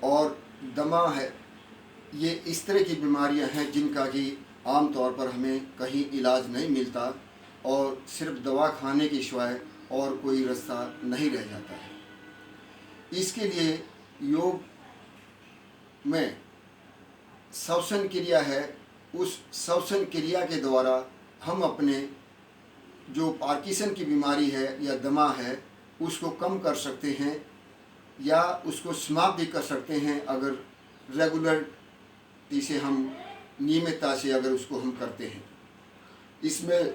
और दमा है, ये इस तरह की बीमारियां हैं जिनका कि आम तौर पर हमें कहीं इलाज नहीं मिलता और सिर्फ दवा खाने के सिवाय और कोई रास्ता नहीं रह जाता है। इसके लिए योग में श्वसन क्रिया है, उस श्वसन क्रिया के द्वारा हम अपने जो पार्किंसन की बीमारी है या दमा है उसको कम कर सकते हैं या उसको समाप्त भी कर सकते हैं, अगर रेगुलर से हम नियमितता से अगर उसको हम करते हैं। इसमें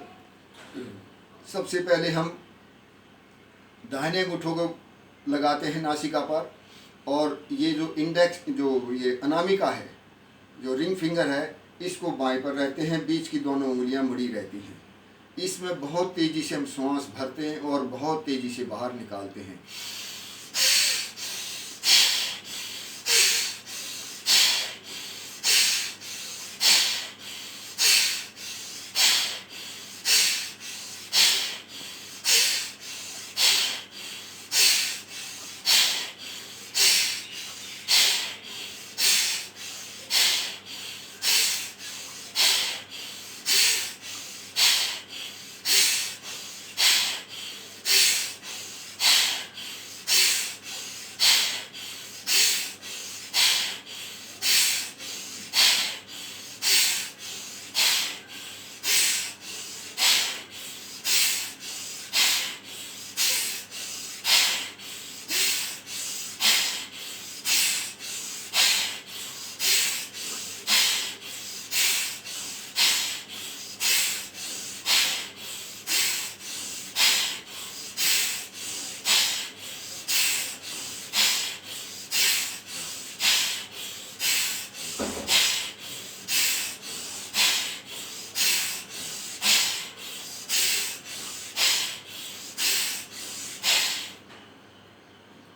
सबसे पहले हम दाहिने अंगूठों को लगाते हैं नासिका पर, और ये जो इंडेक्स जो ये अनामिका है, जो रिंग फिंगर है, इसको बाएं पर रहते हैं, बीच की दोनों उंगलियां मुड़ी रहती हैं। इसमें बहुत तेज़ी से हम श्वास भरते हैं और बहुत तेज़ी से बाहर निकालते हैं।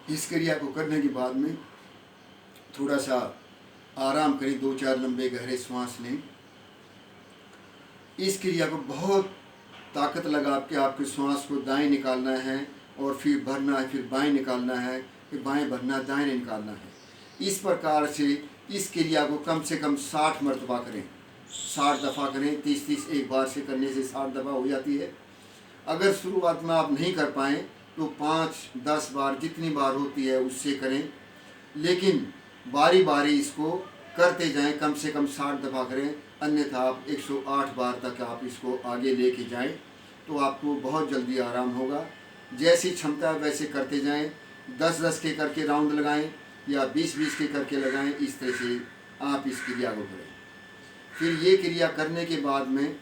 इस क्रिया को करने के बाद में थोड़ा सा आराम करें, 2-4 लंबे गहरे श्वास लें। इस क्रिया को बहुत ताकत लगा के आपके श्वास को दाएं निकालना है और फिर भरना है, फिर बाएं निकालना है, फिर बाएं भरना, दाएं निकालना है। इस प्रकार से इस क्रिया को कम से कम 60 मरतबा करें, 60 दफ़ा करें। 30-30 एक बार से करने से 60 दफ़ा हो जाती है। अगर शुरुआत में आप नहीं कर पाएँ तो 5-10 बार, जितनी बार होती है उससे करें, लेकिन बारी बारी इसको करते जाएं। कम से कम 60 दफ़ा करें, अन्यथा आप 108 बार तक आप इसको आगे लेके जाएं तो आपको बहुत जल्दी आराम होगा। जैसी क्षमता वैसे करते जाएं। 10-10 के करके राउंड लगाएं या 20-20 के करके लगाएं। इस तरह से आप इस क्रिया को करें। फिर ये क्रिया करने के बाद में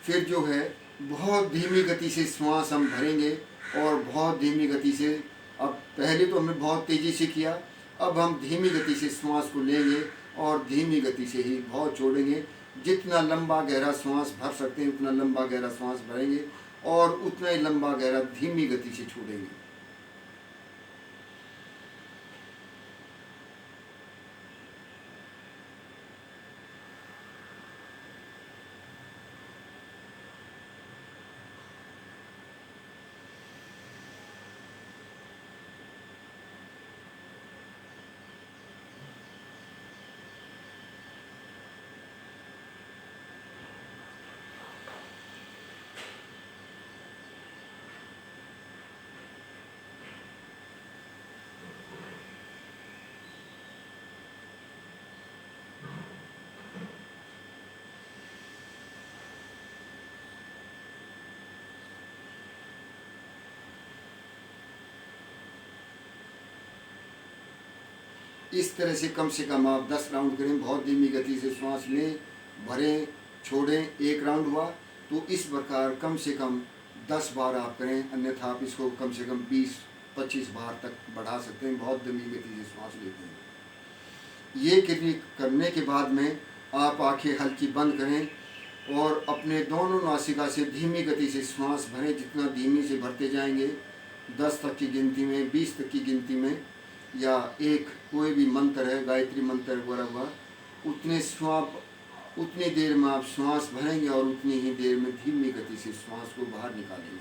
फिर जो है बहुत धीमी गति से श्वास हम भरेंगे और बहुत धीमी गति से, अब पहले तो हमने बहुत तेज़ी से किया, अब हम धीमी गति से श्वास को लेंगे और धीमी गति से ही बहुत छोड़ेंगे। जितना लंबा गहरा श्वास भर सकते हैं उतना लंबा गहरा श्वास भरेंगे और उतना ही लंबा गहरा धीमी गति से छोड़ेंगे। इस तरह से कम आप 10 राउंड करें। बहुत धीमी गति से श्वास लें, भरें, छोड़ें। 1 राउंड हुआ तो इस प्रकार कम से कम 10 बार आप करें, अन्यथा आप इसको कम से कम 20-25 बार तक बढ़ा सकते हैं। बहुत धीमी गति से श्वास लेते हैं। ये क्रिया करने के बाद में आप आंखें हल्की बंद करें और अपने दोनों नासिका से धीमी गति से श्वास भरें। जितना धीमी से भरते जाएंगे, 10 तक की गिनती में, 20 तक की गिनती में, या एक कोई भी मंत्र है, गायत्री मंत्र वगैरह हुआ, उतनी देर में आप श्वास भरेंगे और उतनी ही देर में धीमी गति से श्वास को बाहर निकालेंगे।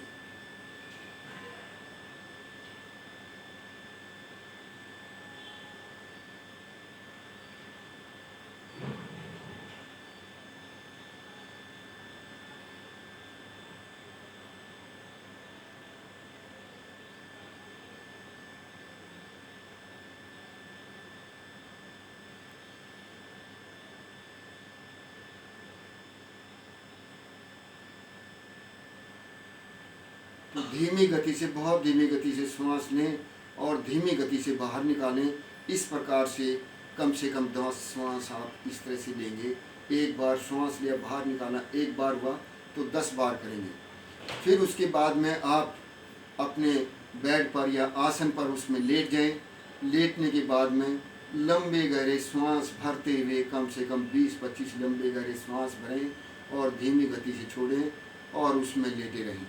तो धीमी गति से, बहुत धीमी गति से श्वास लें और धीमी गति से बाहर निकालें। इस प्रकार से कम 10 श्वास आप इस तरह से लेंगे। एक बार श्वास लिया, बाहर निकाला, एक बार हुआ तो 10 बार करेंगे। फिर उसके बाद में आप अपने बेड पर या आसन पर उसमें लेट जाएं। लेटने के बाद में लंबे गहरे श्वास भरते हुए कम से कम 20-25 लंबे गहरे श्वास भरें और धीमी गति से छोड़ें और उसमें लेटे रहें।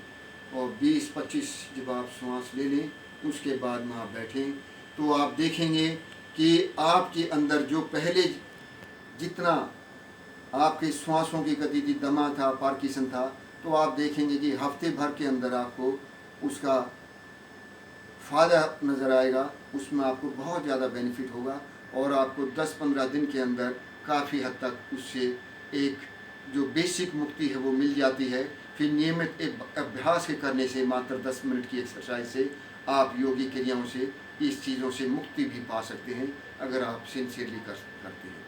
और 20-25 जब आप श्वास ले लें उसके बाद में आप बैठें, तो आप देखेंगे कि आपके अंदर जो पहले जितना आपके श्वासों की गति थी, दमा था, पार्किंसन था, तो आप देखेंगे कि हफ्ते भर के अंदर आपको उसका फ़ायदा नज़र आएगा। उसमें आपको बहुत ज़्यादा बेनिफिट होगा और आपको 10-15 दिन के अंदर काफ़ी हद तक उससे एक जो बेसिक मुक्ति है वो मिल जाती है। फिर नियमित एक अभ्यास के करने से, मात्र 10 मिनट की एक्सरसाइज से आप योगी क्रियाओं से इस चीज़ों से मुक्ति भी पा सकते हैं, अगर आप सिंसियरली करते हैं।